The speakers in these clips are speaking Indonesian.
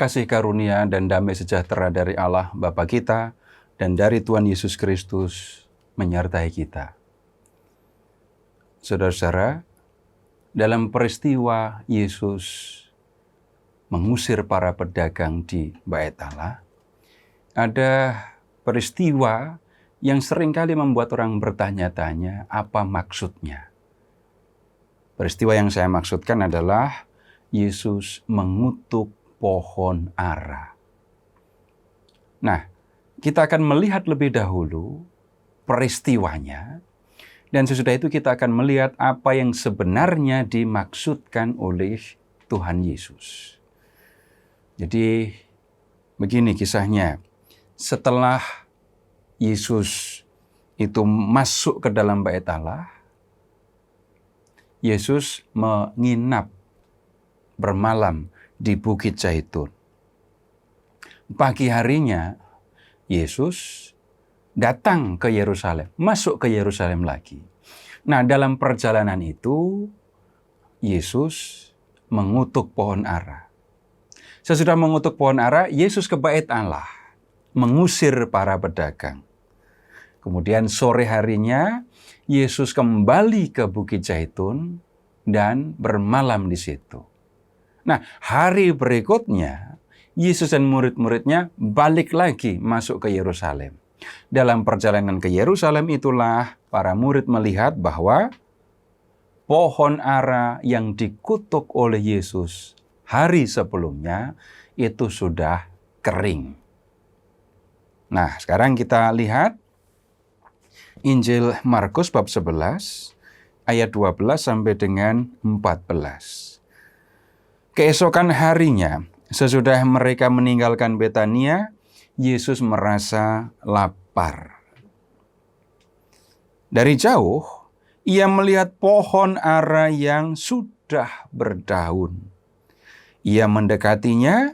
kasih karunia dan damai sejahtera dari Allah Bapa kita dan dari Tuhan Yesus Kristus menyertai kita. Saudara-saudara, dalam peristiwa Yesus mengusir para pedagang di Bait Allah, ada peristiwa yang seringkali membuat orang bertanya-tanya apa maksudnya. Peristiwa yang saya maksudkan adalah Yesus mengutuk pohon ara. Nah, kita akan melihat lebih dahulu peristiwanya, dan sesudah itu kita akan melihat apa yang sebenarnya dimaksudkan oleh Tuhan Yesus. Jadi, begini kisahnya. Setelah Yesus itu masuk ke dalam Bait Allah, Yesus menginap bermalam di Bukit Zaitun. Pagi harinya, Yesus datang ke Yerusalem, masuk ke Yerusalem lagi. Nah, dalam perjalanan itu, Yesus mengutuk pohon ara. Sesudah mengutuk pohon ara, Yesus ke Bait Allah, mengusir para pedagang. Kemudian sore harinya, Yesus kembali ke Bukit Zaitun dan bermalam di situ. Nah, hari berikutnya, Yesus dan murid-muridnya balik lagi masuk ke Yerusalem. Dalam perjalanan ke Yerusalem itulah para murid melihat bahwa pohon ara yang dikutuk oleh Yesus hari sebelumnya itu sudah kering. Nah, sekarang kita lihat Injil Markus bab 11 ayat 12 sampai dengan 14. Keesokan harinya, sesudah mereka meninggalkan Betania, Yesus merasa lapar. Dari jauh, ia melihat pohon ara yang sudah berdaun. Ia mendekatinya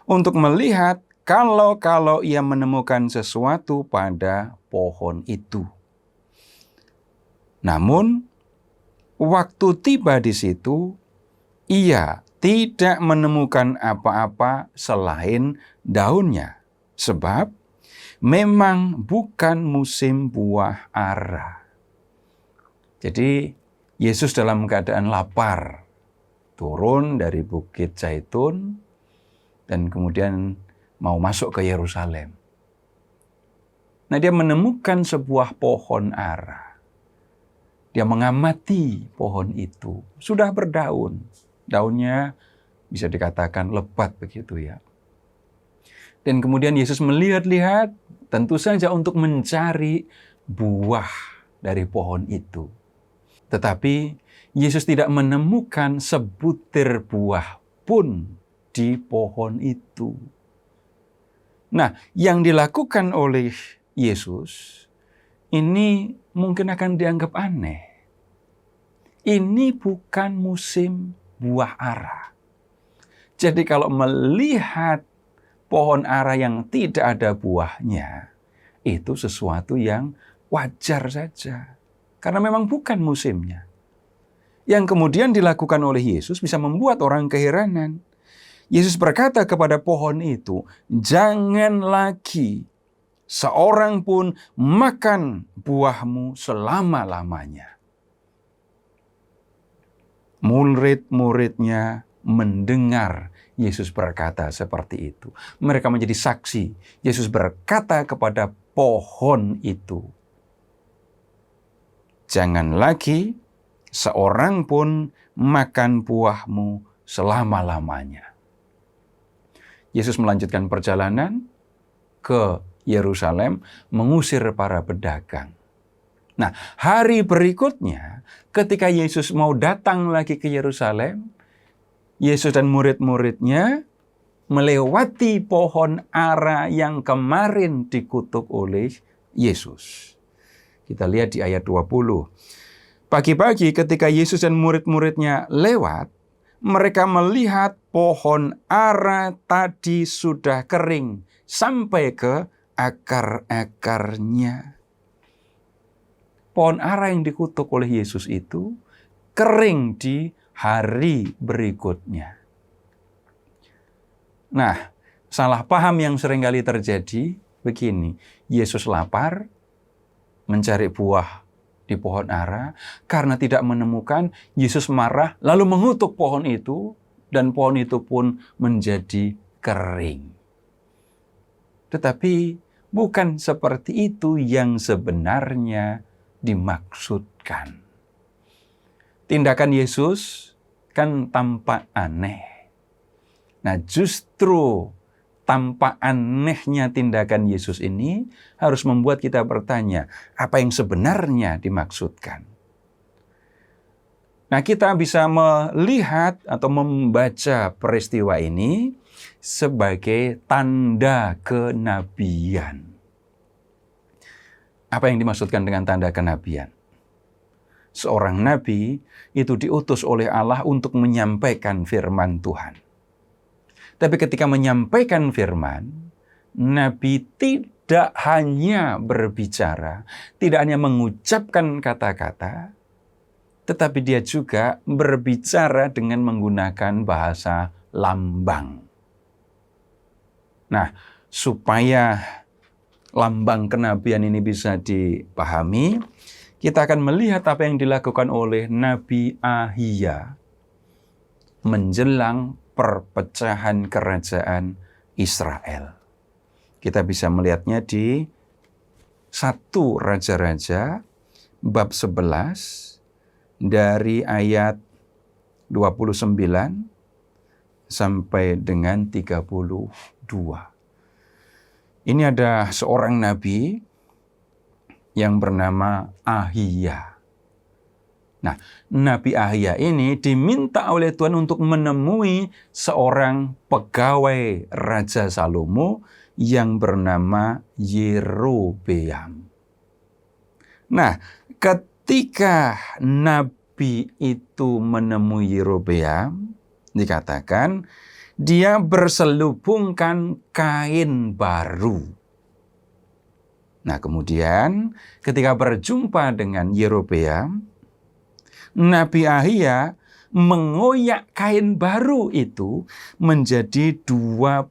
untuk melihat kalau ia menemukan sesuatu pada pohon itu. Namun, waktu tiba di situ, ia tidak menemukan apa-apa selain daunnya, sebab memang bukan musim buah ara. Jadi, Yesus dalam keadaan lapar, turun dari Bukit Zaitun, dan kemudian mau masuk ke Yerusalem. Nah, dia menemukan sebuah pohon ara. Dia mengamati pohon itu, sudah berdaun. Daunnya bisa dikatakan lebat begitu ya. Dan kemudian Yesus melihat-lihat, tentu saja untuk mencari buah dari pohon itu. Tetapi Yesus tidak menemukan sebutir buah pun di pohon itu. Nah, yang dilakukan oleh Yesus ini mungkin akan dianggap aneh. Ini bukan musim buah ara. Jadi kalau melihat pohon ara yang tidak ada buahnya, itu sesuatu yang wajar saja. Karena memang bukan musimnya. Yang kemudian dilakukan oleh Yesus bisa membuat orang keheranan. Yesus berkata kepada pohon itu, "Jangan lagi seorang pun makan buahmu selama-lamanya." Murid-muridnya mendengar Yesus berkata seperti itu. Mereka menjadi saksi. Yesus berkata kepada pohon itu, "Jangan lagi seorang pun makan buahmu selama-lamanya." Yesus melanjutkan perjalanan ke Yerusalem, mengusir para pedagang. Nah, hari berikutnya, ketika Yesus mau datang lagi ke Yerusalem, Yesus dan murid-muridnya melewati pohon ara yang kemarin dikutuk oleh Yesus. Kita lihat di ayat 20. Pagi-pagi ketika Yesus dan murid-muridnya lewat, mereka melihat pohon ara tadi sudah kering sampai ke akar-akarnya. Pohon ara yang dikutuk oleh Yesus itu kering di hari berikutnya. Nah, salah paham yang seringkali terjadi begini. Yesus lapar, mencari buah di pohon ara. Karena tidak menemukan, Yesus marah, lalu mengutuk pohon itu, dan pohon itu pun menjadi kering. Tetapi bukan seperti itu yang sebenarnya dimaksudkan. Tindakan Yesus kan tampak aneh. Nah, justru tampak anehnya tindakan Yesus ini harus membuat kita bertanya, apa yang sebenarnya dimaksudkan? Nah, kita bisa melihat atau membaca peristiwa ini sebagai tanda kenabian. Apa yang dimaksudkan dengan tanda kenabian? Seorang nabi itu diutus oleh Allah untuk menyampaikan firman Tuhan. Tapi ketika menyampaikan firman, nabi tidak hanya berbicara, tidak hanya mengucapkan kata-kata, tetapi dia juga berbicara dengan menggunakan bahasa lambang. Nah, supaya lambang kenabian ini bisa dipahami, kita akan melihat apa yang dilakukan oleh Nabi Ahiya menjelang perpecahan kerajaan Israel. Kita bisa melihatnya di 1 Raja-Raja bab 11 dari ayat 29 sampai dengan 32. Ini ada seorang nabi yang bernama Ahiya. Nah, Nabi Ahiya ini diminta oleh Tuhan untuk menemui seorang pegawai Raja Salomo yang bernama Yerobeam. Nah, ketika Nabi itu menemui Yerobeam, dikatakan dia berselubungkan kain baru. Nah, kemudian ketika berjumpa dengan Yerobeam, Nabi Ahiya mengoyak kain baru itu menjadi 12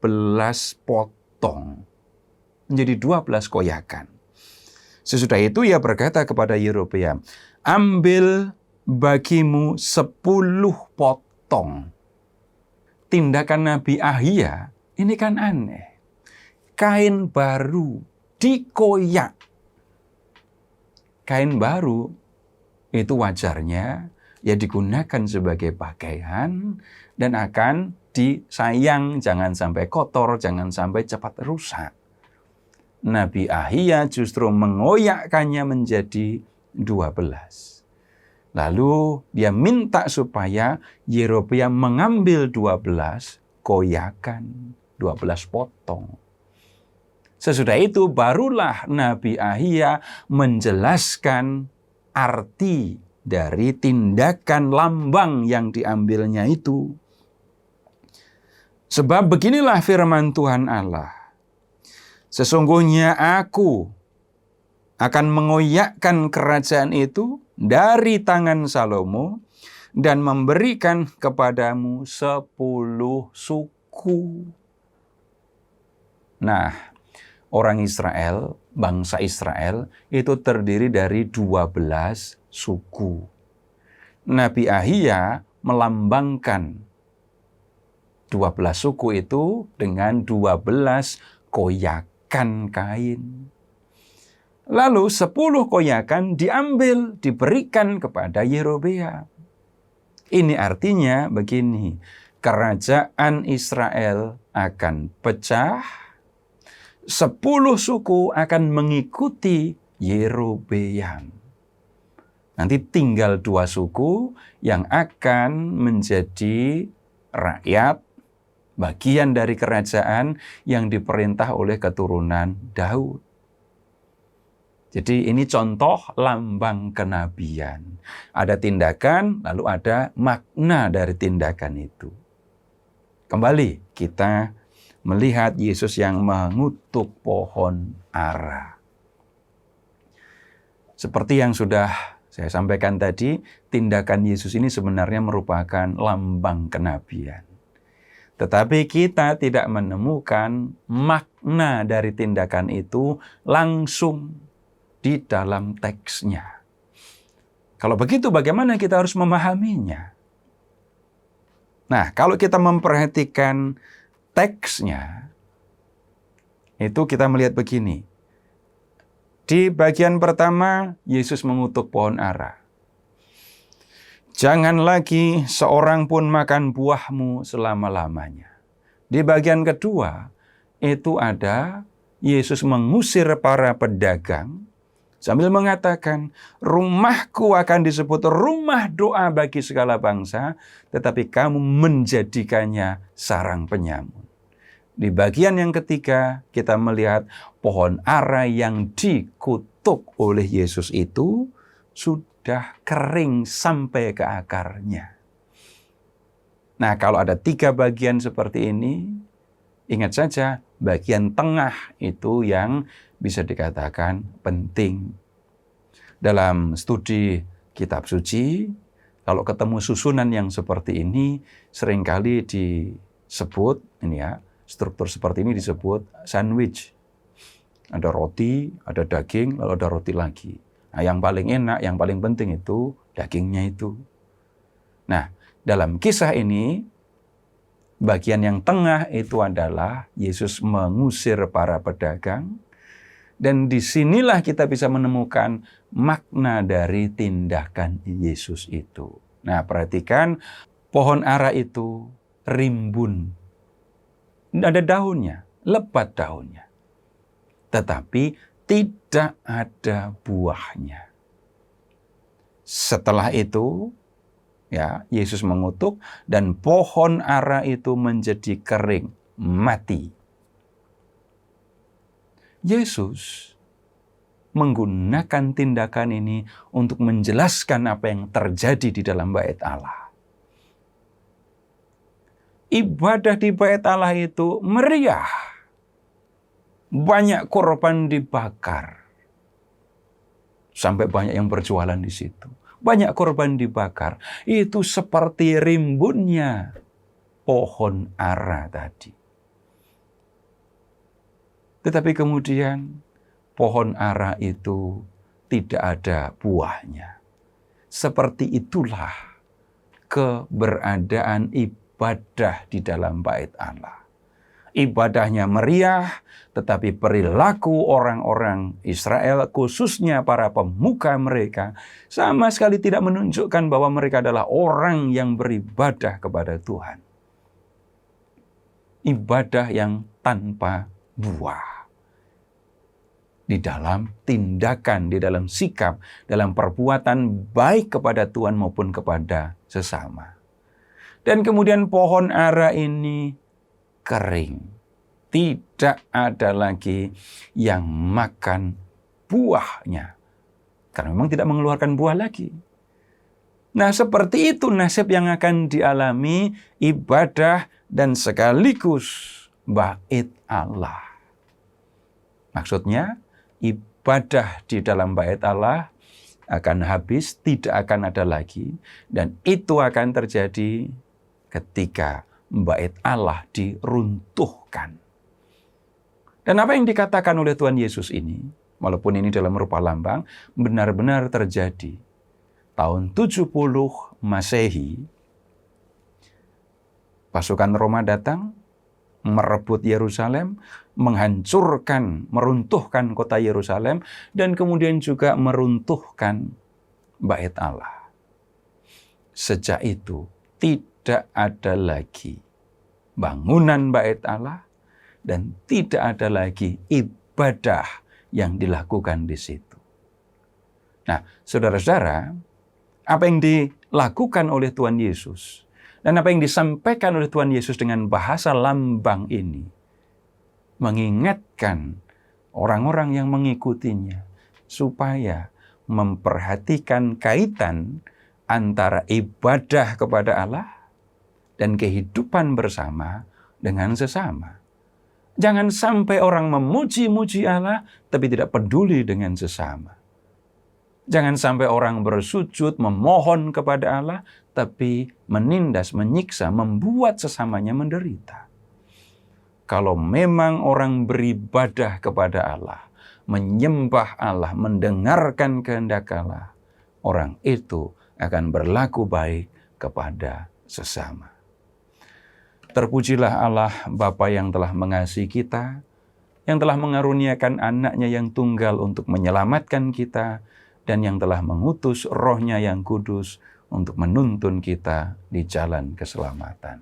potong. Menjadi 12 koyakan. Sesudah itu ia berkata kepada Yerobeam, ambil bagimu 10 potong. Tindakan Nabi Ahiya ini kan aneh. Kain baru dikoyak. Kain baru itu wajarnya ya digunakan sebagai pakaian dan akan disayang, jangan sampai kotor, jangan sampai cepat rusak. Nabi Ahiya justru mengoyakkannya menjadi 12. Lalu dia minta supaya Yerobeam mengambil 12 koyakan, 12 potong. Sesudah itu barulah Nabi Ahiya menjelaskan arti dari tindakan lambang yang diambilnya itu. Sebab beginilah firman Tuhan Allah. Sesungguhnya aku akan mengoyakkan kerajaan itu dari tangan Salomo dan memberikan kepadamu 10 suku. Nah, orang Israel, bangsa Israel, itu terdiri dari 12 suku. Nabi Ahiya melambangkan 12 suku itu dengan 12 koyakan kain. Lalu 10 koyakan diambil, diberikan kepada Yerobeam. Ini artinya begini, kerajaan Israel akan pecah, 10 suku akan mengikuti Yerobeam. Nanti tinggal 2 suku yang akan menjadi rakyat, bagian dari kerajaan yang diperintah oleh keturunan Daud. Jadi ini contoh lambang kenabian. Ada tindakan, lalu ada makna dari tindakan itu. Kembali kita melihat Yesus yang mengutuk pohon ara. Seperti yang sudah saya sampaikan tadi, tindakan Yesus ini sebenarnya merupakan lambang kenabian. Tetapi kita tidak menemukan makna dari tindakan itu langsung di dalam teksnya. Kalau begitu bagaimana kita harus memahaminya? Nah, kalau kita memperhatikan teksnya, itu kita melihat begini. Di bagian pertama, Yesus mengutuk pohon ara. Jangan lagi seorang pun makan buahmu selama-lamanya. Di bagian kedua, itu ada Yesus mengusir para pedagang sambil mengatakan, rumahku akan disebut rumah doa bagi segala bangsa, tetapi kamu menjadikannya sarang penyamun. Di bagian yang ketiga, kita melihat pohon ara yang dikutuk oleh Yesus itu sudah kering sampai ke akarnya. Nah, kalau ada 3 bagian seperti ini, ingat saja bagian tengah itu yang bisa dikatakan penting. Dalam studi kitab suci, kalau ketemu susunan yang seperti ini, seringkali disebut, struktur seperti ini disebut sandwich. Ada roti, ada daging, lalu ada roti lagi. Nah, yang paling enak, yang paling penting itu dagingnya itu. Nah, dalam kisah ini, bagian yang tengah itu adalah Yesus mengusir para pedagang. Dan disinilah kita bisa menemukan makna dari tindakan Yesus itu. Nah, perhatikan pohon ara itu rimbun. Ada daunnya, lebat daunnya. Tetapi tidak ada buahnya. Setelah itu, Yesus mengutuk dan pohon ara itu menjadi kering, mati. Yesus menggunakan tindakan ini untuk menjelaskan apa yang terjadi di dalam bait Allah. Ibadah di bait Allah itu meriah. Banyak korban dibakar. Sampai banyak yang berjualan di situ. Banyak korban dibakar. Itu seperti rimbunnya pohon ara tadi. Tetapi kemudian pohon ara itu tidak ada buahnya. Seperti itulah keberadaan ibadah di dalam bait Allah. Ibadahnya meriah, tetapi perilaku orang-orang Israel, khususnya para pemuka mereka, sama sekali tidak menunjukkan bahwa mereka adalah orang yang beribadah kepada Tuhan. Ibadah yang tanpa buah. Di dalam tindakan, di dalam sikap, dalam perbuatan baik kepada Tuhan maupun kepada sesama. Dan kemudian pohon ara ini kering. Tidak ada lagi yang makan buahnya. Karena memang tidak mengeluarkan buah lagi. Nah, seperti itu nasib yang akan dialami ibadah dan sekaligus bait Allah. Maksudnya, ibadah di dalam bait Allah akan habis, tidak akan ada lagi. Dan itu akan terjadi ketika bait Allah diruntuhkan. Dan apa yang dikatakan oleh Tuhan Yesus ini, walaupun ini dalam rupa lambang, benar-benar terjadi. Tahun 70 Masehi, pasukan Roma datang, merebut Yerusalem, menghancurkan, meruntuhkan kota Yerusalem, dan kemudian juga meruntuhkan bait Allah. Sejak itu, tidak ada lagi bangunan bait Allah, dan tidak ada lagi ibadah yang dilakukan di situ. Nah, saudara-saudara, apa yang dilakukan oleh Tuhan Yesus dan apa yang disampaikan oleh Tuhan Yesus dengan bahasa lambang ini mengingatkan orang-orang yang mengikutinya supaya memperhatikan kaitan antara ibadah kepada Allah dan kehidupan bersama dengan sesama. Jangan sampai orang memuji-muji Allah, tapi tidak peduli dengan sesama. Jangan sampai orang bersujud, memohon kepada Allah, tapi menindas, menyiksa, membuat sesamanya menderita. Kalau memang orang beribadah kepada Allah, menyembah Allah, mendengarkan kehendak Allah, orang itu akan berlaku baik kepada sesama. Terpujilah Allah Bapa yang telah mengasihi kita, yang telah mengaruniakan anaknya yang tunggal untuk menyelamatkan kita, dan yang telah mengutus Roh-Nya yang kudus untuk menuntun kita di jalan keselamatan.